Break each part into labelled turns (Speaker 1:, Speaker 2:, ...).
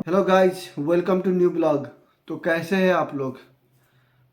Speaker 1: Hello guys, welcome to new blog. तो कैसे हैं आप लोग?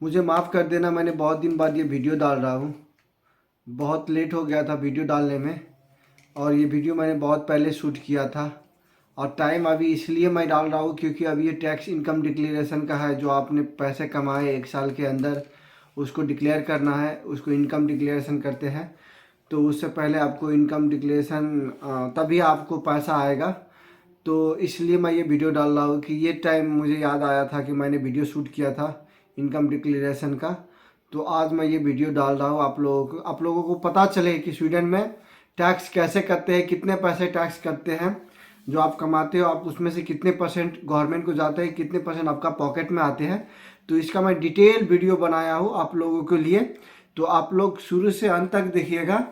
Speaker 1: मुझे माफ़ कर देना, मैंने बहुत दिन बाद ये वीडियो डाल रहा हूँ। बहुत लेट हो गया था वीडियो डालने में, और ये वीडियो मैंने बहुत पहले शूट किया था। और टाइम अभी इसलिए मैं डाल रहा हूँ क्योंकि अभी ये टैक्स इनकम डिक्लेरेशन का है। जो आपने पैसे कमाए एक साल के अंदर, उसको डिक्लेयर करना है, उसको इनकम डिक्लेरेशन करते हैं। तो उससे पहले आपको इनकम डिक्लेरेशन तभी आपको पैसा आएगा। तो इसलिए मैं ये वीडियो डाल रहा हूँ कि ये टाइम मुझे याद आया था कि मैंने वीडियो शूट किया था इनकम डिक्लेरेशन का। तो आज मैं ये वीडियो डाल रहा हूँ आप लोगों को पता चले कि स्वीडन में टैक्स कैसे करते हैं, कितने पैसे टैक्स करते हैं। जो आप कमाते हो आप उसमें से कितने परसेंट गवर्नमेंट को जाते हैं, कितने परसेंट आपका पॉकेट में आते हैं। तो इसका मैं डिटेल वीडियो बनाया हूँ आप लोगों के लिए। तो आप लोग शुरू से अंत तक देखिएगा।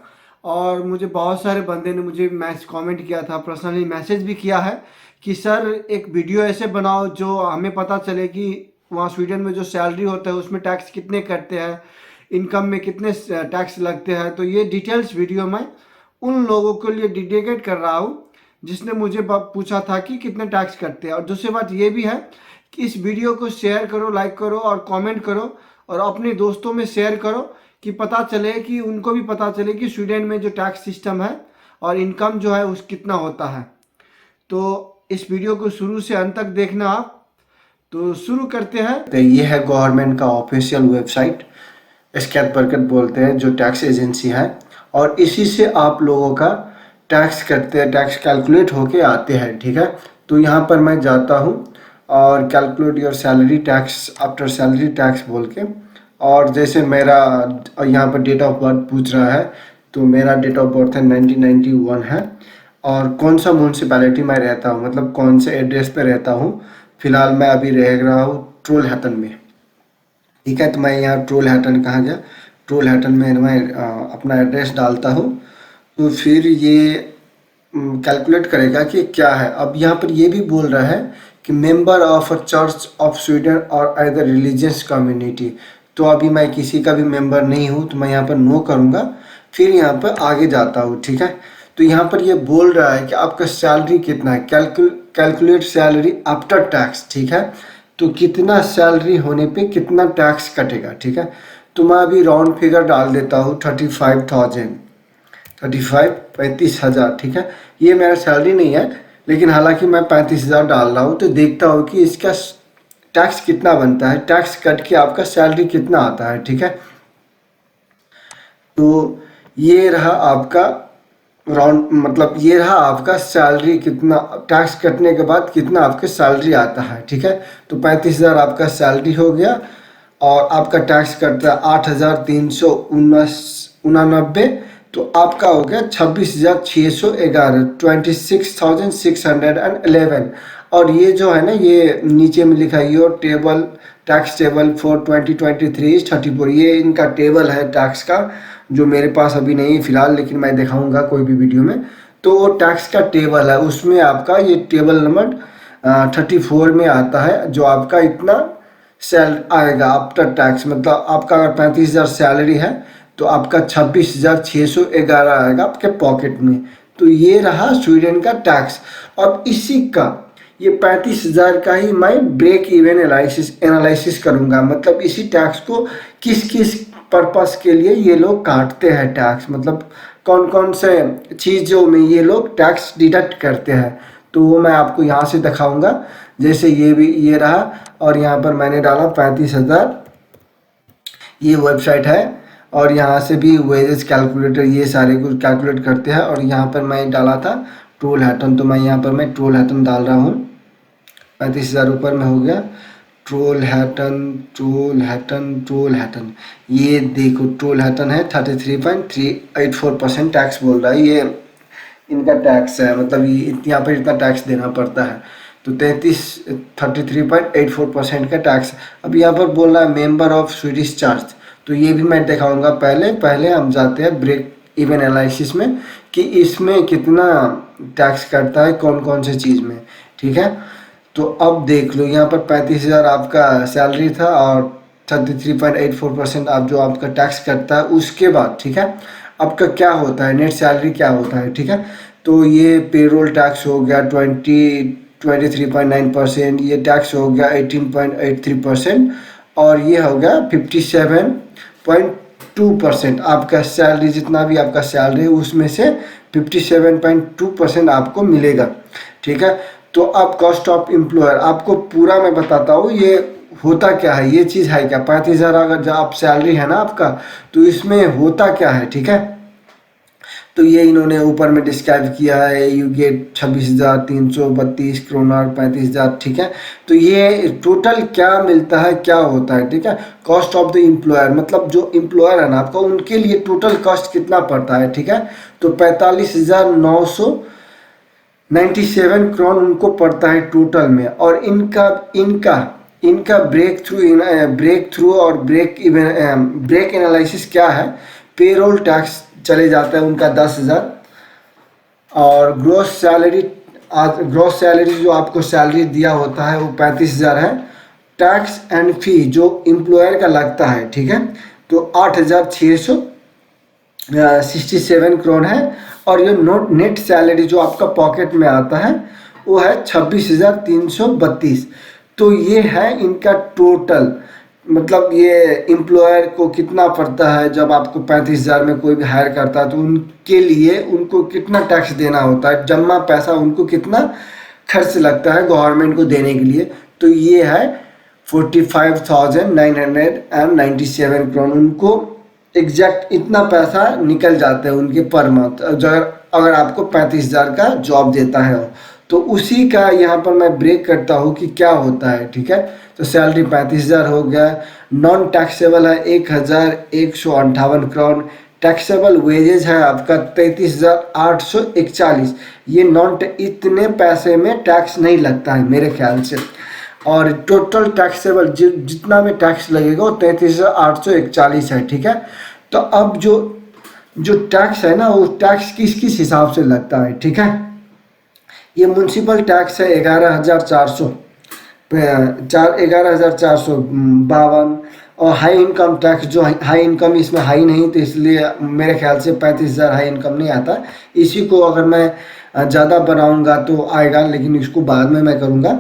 Speaker 1: और मुझे बहुत सारे बंदे ने मुझे कमेंट किया था, पर्सनली मैसेज भी किया है कि सर एक वीडियो ऐसे बनाओ जो हमें पता चले कि वहाँ स्वीडन में जो सैलरी होता है उसमें टैक्स कितने करते हैं, इनकम में कितने टैक्स लगते हैं। तो ये डिटेल्स वीडियो मैं उन लोगों के लिए डेडिकेट कर रहा हूँ जिसने मुझे पूछा था कि कितने टैक्स करते हैं। और दूसरी बात ये भी है कि इस वीडियो को शेयर करो, लाइक करो और कमेंट करो, और अपने दोस्तों में शेयर करो कि पता चले, कि उनको भी पता चले कि स्वीडन में जो टैक्स सिस्टम है और इनकम जो है उस कितना होता है। तो इस वीडियो को शुरू से अंत तक देखना आप। तो शुरू करते हैं। तो ये है गवर्नमेंट का ऑफिशियल वेबसाइट, स्कैट बरकत बोलते हैं, जो टैक्स एजेंसी है। और इसी से आप लोगों का टैक्स करते हैं, टैक्स कैलकुलेट होके आते हैं, ठीक है। तो यहाँ पर मैं जाता हूँ और calculate your salary tax after salary tax बोल के। और जैसे मेरा यहाँ पर डेट ऑफ बर्थ पूछ रहा है, तो मेरा डेट ऑफ बर्थ है 1991 है। और कौन सा म्यूनसिपैलिटी में रहता हूँ, मतलब कौन से एड्रेस पे रहता हूँ। फिलहाल मैं अभी रह रहा हूँ ट्रोलहैटन में, ठीक है। तो मैं यहाँ ट्रोलहैटन कहाँ गया, ट्रोलहैटन में मैं अपना एड्रेस डालता हूँ। तो फिर ये कैलकुलेट करेगा कि क्या है। अब यहाँ पर ये भी बोल रहा है कि member of a church of Sweden और अदर रिलीजियस कम्युनिटी। तो अभी मैं किसी का भी मेंबर नहीं हूँ, तो मैं यहाँ पर नो करूँगा। फिर यहाँ पर आगे जाता हूँ, ठीक है। तो यहाँ पर ये बोल रहा है कि आपका सैलरी कितना है, कैलकुलेट सैलरी आफ्टर टैक्स, ठीक है। तो कितना सैलरी होने पे कितना टैक्स कटेगा, ठीक है। तो मैं अभी राउंड फिगर डाल देता हूँ 35,000, 35,000, ठीक है। ये मेरा सैलरी नहीं है, लेकिन हालांकि मैं 35,000 डाल रहा हूँ। तो देखता हूँ कि इसका टैक्स कितना बनता है, टैक्स कट के आपका सैलरी कितना आता है, ठीक है। तो ये रहा आपका राउंड, मतलब ये रहा आपका सैलरी, कितना टैक्स कटने के बाद कितना आपके सैलरी आता है, ठीक है। तो 35,000 आपका सैलरी हो गया, और आपका टैक्स कटता है 8,399। तो आपका हो गया 26,611, 26,611। और ये जो है ना, ये नीचे में लिखा है your table, tax table for 2023-34। ये इनका टेबल है टैक्स का, जो मेरे पास अभी नहीं है फिलहाल, लेकिन मैं दिखाऊंगा कोई भी वीडियो में। तो वो टैक्स का टेबल है, उसमें आपका ये टेबल नंबर 34 में आता है, जो आपका इतना सेल आएगा आफ्टर टैक्स। मतलब आपका अगर 35,000 सैलरी है तो आपका 26,611 आएगा आपके पॉकेट में। तो ये रहा स्वीडन का टैक्स। अब इसी का, ये 35,000 का ही मैं ब्रेक इवन एनालिसिस करूंगा। मतलब इसी टैक्स को किस किस पर्पस के लिए ये लोग काटते हैं टैक्स, मतलब कौन कौन से चीज़ों में ये लोग टैक्स डिडक्ट करते हैं। तो वो मैं आपको यहाँ से दिखाऊंगा। जैसे ये भी ये रहा, और यहाँ पर मैंने डाला 35,000, ये वेबसाइट है। और यहाँ से भी वेजेस कैलकुलेटर, ये सारे कुछ कैलकुलेट करते हैं। और यहाँ पर मैं डाला था ट्रोलहैटन, तो मैं यहाँ पर मैं ट्रोलहैटन डाल रहा हूँ। 35,000 ऊपर में हो गया। ट्रोलहैटन, ट्रोलहैटन, ट्रोलहैटन, ये देखो ट्रोलहैटन है। 33.384% टैक्स बोल रहा है, ये इनका टैक्स है। मतलब ये यहाँ पर इतना टैक्स देना पड़ता है। तो 33.84% का टैक्स। अब यहाँ पर बोल रहा है मेंबर ऑफ स्वीडिश चर्च, तो ये भी मैं दिखाऊंगा। पहले हम जाते हैं ब्रेक इवन एनालिसिस में, कि इसमें कितना टैक्स करता है कौन कौन से चीज़ में, ठीक है। तो अब देख लो, यहाँ पर 35,000 आपका सैलरी था, और 33.84% आप जो आपका टैक्स करता है उसके बाद, ठीक है। आपका क्या होता है, नेट सैलरी क्या होता है, ठीक है। तो ये पेरोल टैक्स हो गया 23.9%, ये टैक्स हो गया 18.83%, और ये हो गया 57.2%। आपका सैलरी, जितना भी आपका सैलरी है उसमें से 57.2% आपको मिलेगा, ठीक है। तो अब कॉस्ट ऑफ एम्प्लॉयर आपको पूरा मैं बताता हूँ ये होता क्या है, ये चीज़ है क्या। 35,000 अगर जो आप सैलरी है ना आपका, तो इसमें होता क्या है, ठीक है। तो ये इन्होंने ऊपर में डिस्क्राइब किया है, यू गेट 26,332 करोड़ 35,000, ठीक है। तो ये टोटल क्या मिलता है, क्या होता है, ठीक है। कॉस्ट ऑफ द एम्प्लॉयर मतलब जो एम्प्लॉयर है ना आपका, उनके लिए टोटल कॉस्ट कितना पड़ता है, ठीक है। तो 45,997 करोड़ उनको पड़ता है टोटल में। और इनका इनका इनका ब्रेक थ्रू और ब्रेक एनालिसिस क्या है। पेरोल टैक्स चले जाता है उनका 10,000, और ग्रोस सैलरी जो आपको सैलरी दिया होता है वो 35,000 है। टैक्स एंड फी जो एम्प्लॉयर का लगता है, ठीक है, तो 8,667 करोड़ है। और ये नेट सैलरी जो आपका पॉकेट में आता है वो है 26,332। तो ये है इनका टोटल, मतलब ये एम्प्लॉयर को कितना पड़ता है जब आपको 35,000 में कोई भी हायर करता है, तो उनके लिए उनको कितना टैक्स देना होता है, जमा पैसा उनको कितना खर्च लगता है गवर्नमेंट को देने के लिए। तो ये है 45,997 करोड़, उनको एग्जैक्ट इतना पैसा निकल जाता है उनके पर मंथ, अगर आपको 35,000 का जॉब देता है। तो उसी का यहाँ पर मैं ब्रेक करता हूँ कि क्या होता है, ठीक है। तो सैलरी 35,000 हो गया। नॉन टैक्सेबल है 1,158 करोड़। टैक्सेबल वेजेज है आपका 33,841। ये इतने पैसे में टैक्स नहीं लगता है मेरे ख्याल से। और टोटल टैक्सेबल जितना भी टैक्स लगेगा वो 33,841 है, ठीक है। तो अब जो टैक्स है ना, वो टैक्स किस किस हिसाब से लगता है, ठीक है। ये म्यूनसिपल टैक्स है 11,452। और हाई इनकम टैक्स जो हाई इनकम, इसमें हाई नहीं तो इसलिए मेरे ख्याल से 35,000 हाई इनकम नहीं आता। इसी को अगर मैं ज़्यादा बनाऊंगा तो आएगा, लेकिन इसको बाद में मैं करूँगा।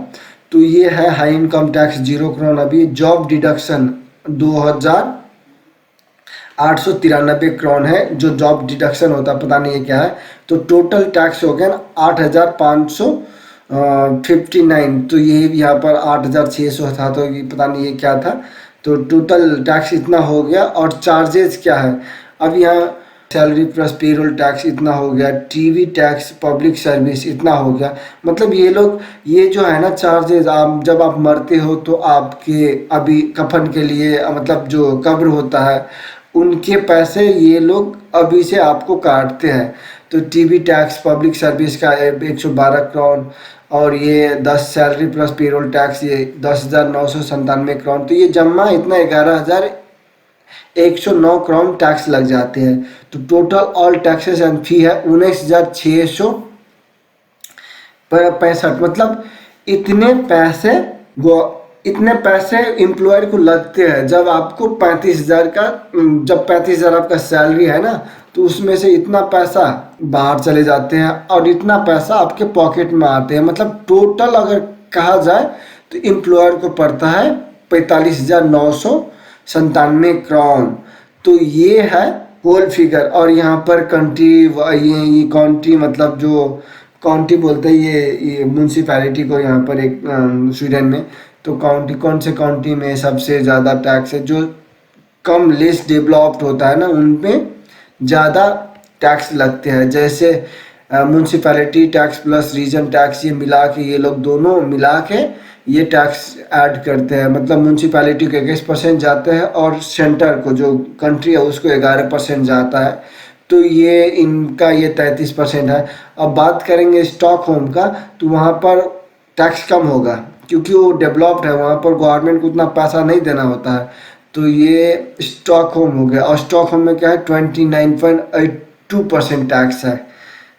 Speaker 1: तो ये है हाई इनकम टैक्स 0 करोड़। अभी जॉब डिडक्शन 2,893 करोड़ है जो जॉब डिडक्शन होता है, पता नहीं है क्या है। तो टोटल टैक्स हो गया 8,559। तो ये यहाँ पर 8,600 था, तो ये पता नहीं ये क्या था। तो टोटल टैक्स इतना हो गया। और चार्जेस क्या है, अब यहाँ सैलरी प्लस पेरोल टैक्स इतना हो गया, टीवी टैक्स, पब्लिक सर्विस इतना हो गया। मतलब ये लोग, ये जो है ना चार्जेस, आप जब आप मरते हो तो आपके अभी कफन के लिए, मतलब जो कब्र होता है उनके पैसे ये लोग अभी से आपको काटते हैं। तो टीवी टैक्स, पब्लिक सर्विस का 112 करोड़, और ये 10 सैलरी प्लस पेरोल टैक्स ये 10,997 करोड़। तो ये जमा इतना 11,109 करोड़ टैक्स लग जाते हैं। तो total all taxes and fee है 19,665। मतलब इतने पैसे एम्प्लॉयर को लगते हैं जब आपको 35,000 का, जब 35,000 आपका सैलरी है ना, तो उसमें से इतना पैसा बाहर चले जाते हैं और इतना पैसा आपके पॉकेट में आते हैं। मतलब टोटल अगर कहा जाए तो एम्प्लॉयर को पड़ता है 45,997 करोड़। तो ये है होल फिगर। और यहाँ पर कंट्री, ये काउंटी, मतलब जो काउंटी बोलते हैं ये म्यूनसिपैलिटी को यहाँ पर एक स्वीडन में। तो काउंटी, कौन से काउंटी में सबसे ज़्यादा टैक्स है, जो कम लेस डेवलप्ड होता है ना, उन पे ज़्यादा टैक्स लगते हैं। जैसे municipality tax plus region tax, ये मिला के, ये लोग दोनों मिला के ये टैक्स ऐड करते हैं। मतलब म्यूनसिपैलिटी को 21% जाते हैं और सेंटर को, जो कंट्री है, उसको 11% जाता है। तो ये इनका ये 33% है। अब बात करेंगे स्टॉकहोम का, तो वहाँ पर टैक्स कम होगा क्योंकि वो डेवलप्ड है, वहाँ पर गवर्नमेंट को उतना पैसा नहीं देना होता है। तो ये स्टॉकहोम हो गया। और स्टॉकहोम में क्या है, 29.82% टैक्स है,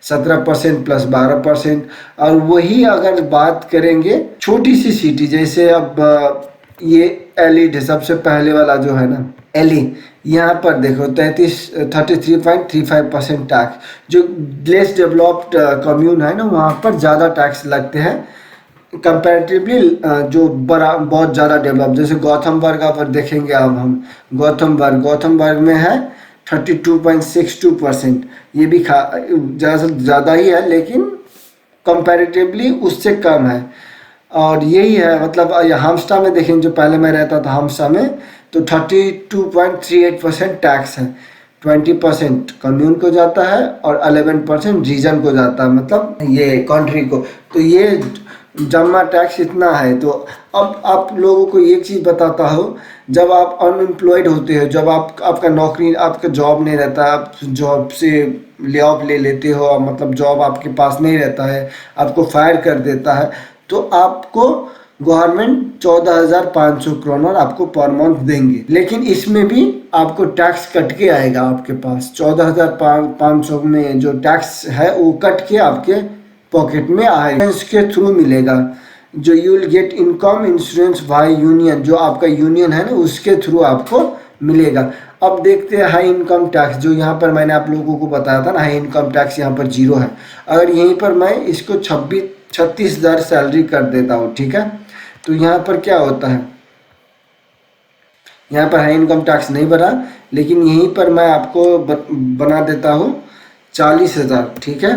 Speaker 1: 17% प्लस 12%। और वही अगर बात करेंगे छोटी सी सिटी, जैसे अब ये एलिड सबसे पहले वाला जो है ना, एली, यहाँ पर देखो 33.35% टैक्स। जो लेस डेवलप्ड कम्यून है ना, वहाँ पर ज़्यादा टैक्स लगते हैं। कंपैरेटिवली जो बड़ा बहुत ज़्यादा डेवलप, जैसे गौतमबर्ग पर देखेंगे, अब हम गौतमबर्ग में है 32.62%। ये भी ज़्यादा से ज़्यादा ही है, लेकिन कंपैरेटिवली उससे कम है। और यही है, मतलब हाम्स्टा में देखें, जो पहले मैं रहता था हाम्स्टा में, तो 32.38% टैक्स है। 20% कम्यून को जाता है और 11% रीजन को जाता है, मतलब ये कंट्री को। तो ये जमा टैक्स इतना है। तो अब आप लोगों को एक चीज़ बताता हूँ, जब आप अनएम्प्लॉयड होते हो, जब आपका नौकरी, आपका जॉब नहीं रहता, आप जॉब से ले ऑफ ले लेते हो, मतलब जॉब आपके पास नहीं रहता है, आपको फायर कर देता है, तो आपको गवर्नमेंट 14,500 करोनर आपको पर मंथ देंगे। लेकिन इसमें भी आपको टैक्स कट के आएगा आपके पास। 14,500 में जो टैक्स है वो कट के आपके पॉकेट में आएगा, इसके थ्रू मिलेगा। जो you will get income insurance by union, जो आपका यूनियन है ना, उसके थ्रू आपको मिलेगा। अब देखते हैं हाई इनकम टैक्स, जो यहाँ पर मैंने आप लोगों को बताया था ना, हाई इनकम टैक्स यहाँ पर 0 है। अगर यहीं पर मैं इसको 36,000 सैलरी कर देता हूँ, ठीक है, तो यहाँ पर क्या होता है, यहाँ पर हाई इनकम टैक्स नहीं बना, लेकिन यहीं पर मैं आपको बना देता हूँ 40,000, ठीक है,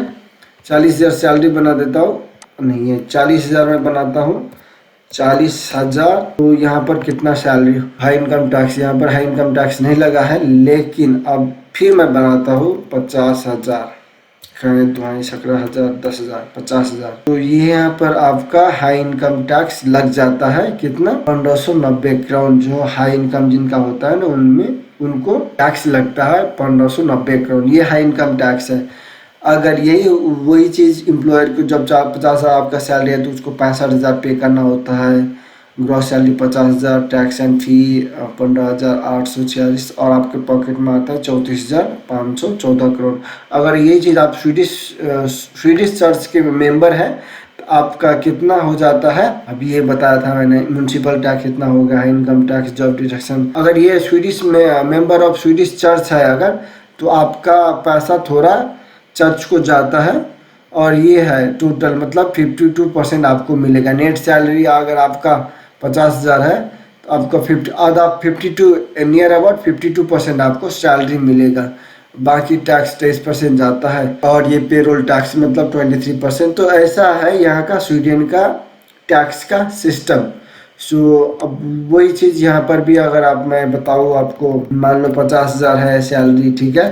Speaker 1: 40,000 सैलरी बना देता हूँ, नहीं है 40,000 में बनाता हूँ 40,000। तो यहाँ पर कितना सैलरी, हाई इनकम टैक्स, यहाँ पर हाई इनकम टैक्स नहीं लगा है, लेकिन अब फिर मैं बनाता हूँ 50,000, तुम्हारी 17,000, 10,000, 50,000। तो ये यहाँ पर आपका हाई इनकम टैक्स लग जाता है कितना, 1590 करोड़। जो हाई इनकम जिनका होता है ना, उनमें उनको टैक्स लगता है 1590 करोड़, ये हाई इनकम टैक्स है। अगर यही वही चीज़ एम्प्लॉयर को, जब 50,000 आपका सैलरी है, तो उसको 65,000 पे करना होता है। Gross salary 50,000, tax and fee 15,846, और आपके पॉकेट में आता है 34,514 करोड़। अगर ये चीज़ आप स्वीडिश चर्च के मेंबर हैं, तो आपका कितना हो जाता है, अभी ये बताया था मैंने, म्यूनसिपल टैक्स कितना होगा, इनकम टैक्स, जॉब डिडक्शन। अगर ये स्वीडिश में मेंबर ऑफ स्वीडिश चर्च है अगर, तो आपका पैसा थोड़ा चर्च को जाता है। और ये है टोटल, मतलब 52% आपको मिलेगा। नेट सैलरी अगर आपका 50,000 है, तो आपका 52 नियर अबाउट 52% आपको सैलरी मिलेगा। बाकी टैक्स 23% जाता है, और ये पेरोल टैक्स मतलब 23%। तो ऐसा है यहाँ का स्वीडन का टैक्स का सिस्टम। सो अब वही चीज़ यहाँ पर भी, अगर आप, मैं बताऊँ आपको, मान लो 50,000 है सैलरी, ठीक है,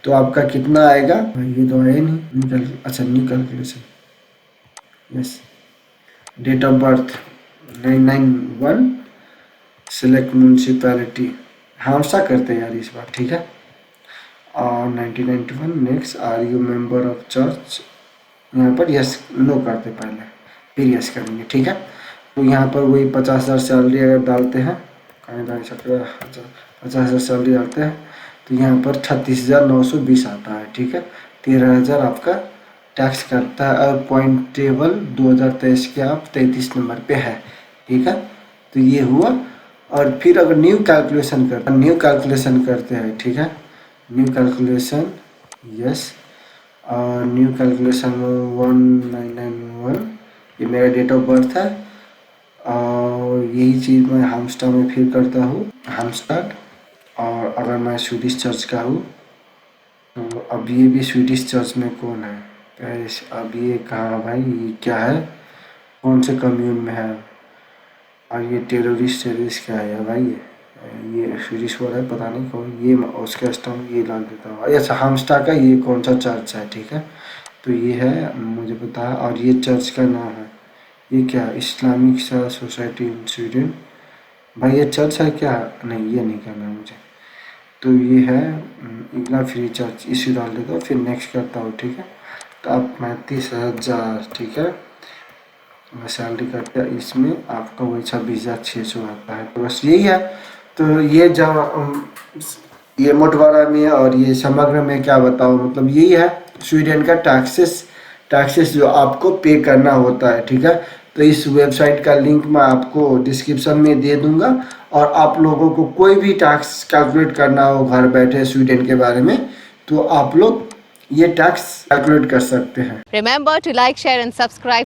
Speaker 1: तो आपका कितना आएगा, ये तो है नहीं, अच्छा new calculation, yes, date of birth 991, select municipality, हाम्सा करते हैं यार इस बार, ठीक है, और 1991, next, are you member of church, यहाँ पर यस नो करते पहले, फिर यस करेंगे, ठीक है। तो यहाँ पर वही 50,000 सैलरी अगर डालते हैं, 50,000 सैलरी डालते हैं, तो यहाँ पर 36,920 आता है, ठीक है। 13,000 आपका टैक्स करता है, और पॉइंट टेबल 2023 के आप 33 नंबर पे है, ठीक है। तो ये हुआ। और फिर अगर न्यू कैलकुलेशन करते हैं, ठीक है, न्यू कैलकुलेशन, यस, और न्यू कैलकुलेशन 1991, ये मेरा डेट ऑफ बर्थ है। और यही चीज़ मैं हाम्स्टा में फिर करता हूँ, हाम्स्टाड। और अगर मैं स्वीडिश चर्च का हूँ, तो अब ये भी स्वीडिश चर्च में कौन है, पेरिस। अब ये कहाँ भाई, ये क्या है, कौन से कम्यून में है, और ये टेररिस्ट क्या है भाई, ये स्वीडिश वर्ड है, पता नहीं कौन, ये उसका स्टम्प ये डाल देता हूँ। अच्छा, हाम्स्टा का ये कौन सा चर्च है, ठीक है, तो ये है, मुझे पता है। और ये चर्च का नाम है, ये क्या, इस्लामिक सोसाइटी इन स्वीडन, भाई ये चर्च है क्या, नहीं ये नहीं करना है मुझे। तो ये है इतना फ्री चार्ज, इसी डाल देता हूँ, फिर नेक्स्ट करता हूँ, ठीक है। तो आप 35,000, ठीक है, सैलरी करते हैं, इसमें आपका वही 26,600 आता है। तो बस यही है। तो ये जब ये मोटवारा में और ये समग्र में क्या बताऊँ, मतलब यही है स्वीडन का टैक्सेस जो आपको पे करना होता है, ठीक है। तो इस वेबसाइट का लिंक मैं आपको डिस्क्रिप्शन में दे दूंगा, और आप लोगों को कोई भी टैक्स कैलकुलेट करना हो घर बैठे स्वीडन के बारे में, तो आप लोग ये टैक्स कैलकुलेट कर सकते हैं।
Speaker 2: Remember to like, share and subscribe.